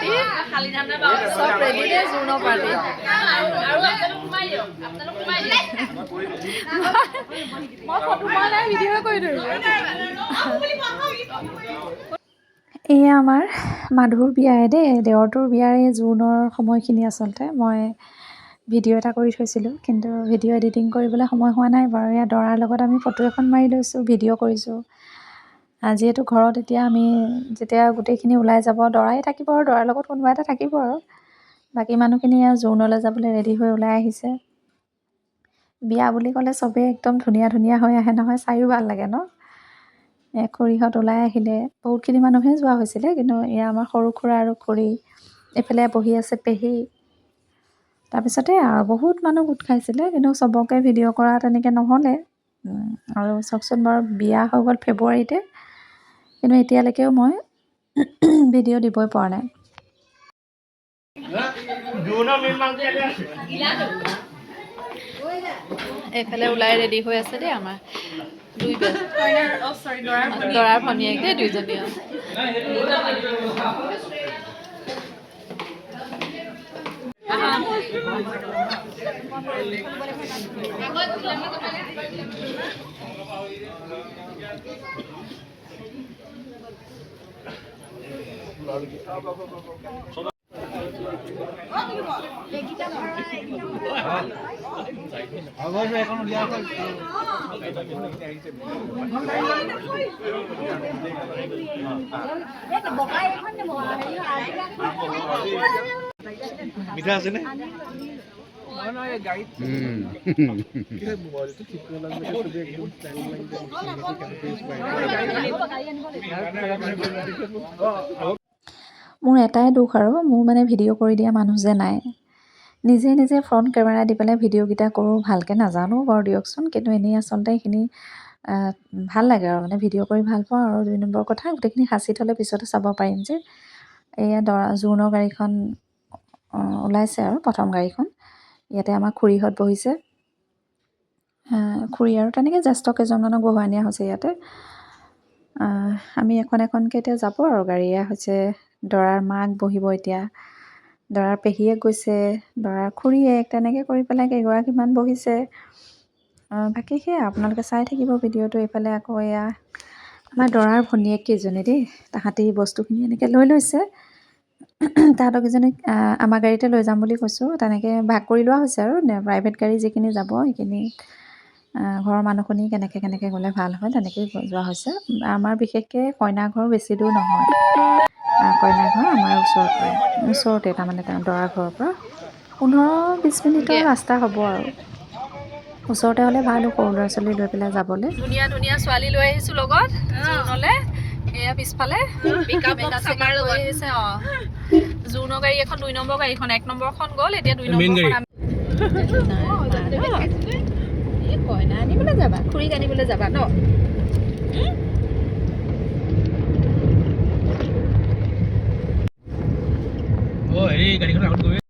party চব ready দে জোৰোণৰ party মই ফটো মৰা নাই ভিডিঅ' কৰি দিলোঁ এয়া আমাৰ মাধুৰ বিয়াৰে দেই দেৱৰটোৰ বিয়াৰে জোৰোণৰ সময়খিনি আচলতে মই ভিডিঅ' এটা কৰি থৈছিলোঁ কিন্তু ভিডিঅ' এডিটিং কৰিবলৈ সময় হোৱা নাই বাৰু এয়া দৰাৰ লগত আমি ফটো এখন মাৰি লৈছোঁ ভিডিঅ' কৰিছোঁ যিহেতু ঘৰত এতিয়া আমি যেতিয়া গোটেইখিনি ওলাই যাব দৰাই থাকিব আৰু দৰাৰ লগত কোনোবা এটা থাকিব আৰু বাকী মানুহখিনি জোৰোণলৈ যাবলৈ ৰেডি হৈ ওলাই আহিছে বিয়া বুলি ক'লে চবেই একদম ধুনীয়া ধুনীয়া হৈ আহে নহয় চায়ো ভাল লাগে ন খুৰীহঁত ওলাই আহিলে বহুতখিনি মানুহে যোৱা হৈছিলে কিন্তু এয়া আমাৰ সৰু খুৰা আৰু খুৰী এইফালে বহি আছে পেহী তাৰপিছতে আৰু বহুত মানুহ গোট খাইছিলে কিন্তু চবকে ভিডিঅ' কৰা তেনেকৈ নহ'লে আৰু চাওকচোন বাৰু বিয়া হৈ গ'ল ফেব্ৰুৱাৰীতে কিন্তু এতিয়ালৈকেও মই ভিডিঅ' দিবই পৰা নাই এইফালে ওলাই ৰেডি হৈ আছে দেই আমাৰ দুই দৰাৰ ভনীয়েক দেই দুইজনী মিঠা আছে নে মোৰ এটাই দুখ আৰু মোৰ মানে ভিডিঅ' কৰি দিয়া মানুহ যে নাই নিজে নিজে ফ্ৰণ্ট কেমেৰা দি পেলাই ভিডিঅ'কেইটা কৰোঁ ভালকৈ নাজানো বাৰু দিয়কচোন কিন্তু এনেই আচলতে এইখিনি ভাল লাগে আৰু মানে ভিডিঅ' কৰি ভাল পাওঁ আৰু 2 নম্বৰ কথা গোটেইখিনি সাঁচি থ'লে পিছতে চাব পাৰিম যে এয়া দৰা জোৰোণৰ গাড়ীখন ওলাইছে আৰু প্ৰথম গাড়ীখন ইয়াতে আমাৰ খুৰীহঁত বহিছে খুৰী আৰু তেনেকৈ জ্যেষ্ঠ কেইজনমানক বহুৱাই নিয়া হৈছে ইয়াতে আমি এখন এখনকৈ এতিয়া যাব আৰু গাড়ীয়ে হৈছে দৰাৰ মাক বহিব এতিয়া দৰাৰ পেহীয়েক গৈছে দৰাৰ খুৰীয়েক তেনেকৈ কৰি পেলাই কেইগৰাকীমান বহিছে বাকী সেয়া আপোনালোকে চাই থাকিব ভিডিঅ'টো এইফালে আকৌ এয়া আমাৰ দৰাৰ ভনীয়েক কেইজনী দেই তাহাঁতি বস্তুখিনি এনেকৈ লৈ লৈছে তাহাঁতক কেইজনীক আমাৰ গাড়ীতে লৈ যাম বুলি কৈছোঁ তেনেকৈ ভাগ কৰি লোৱা হৈছে আৰু প্ৰাইভেট গাড়ী যিখিনি যাব সেইখিনি ঘৰৰ মানুহখিনি কেনেকৈ গ'লে ভাল হয় তেনেকৈয়ে যোৱা হৈছে আমাৰ বিশেষকৈ কইনা ঘৰ বেছি দূৰ নহয় কইনা ঘৰ আমাৰ ওচৰতে তাৰমানে তেওঁ দৰা ঘৰৰ পৰা 15-20 মিনিটৰ ৰাস্তা হ'ব আৰু ওচৰতে হ'লে ভাল সৰু ল'ৰা ছোৱালী লৈ পেলাই যাবলৈ ধুনীয়া ধুনীয়া ছোৱালী লৈ আহিছোঁ লগত জোৰোণলৈ এয়া পিছফালে আহিছে জোৰোণৰ গাড়ী এখন 2 নম্বৰ গাড়ীখন 1 নম্বৰখন গ'ল এতিয়া 2 নম্বৰখন কইনা আনিবলৈ যাবা খুৰীক আনিবলৈ যাবা ন হেৰি গাড়ীখন আগত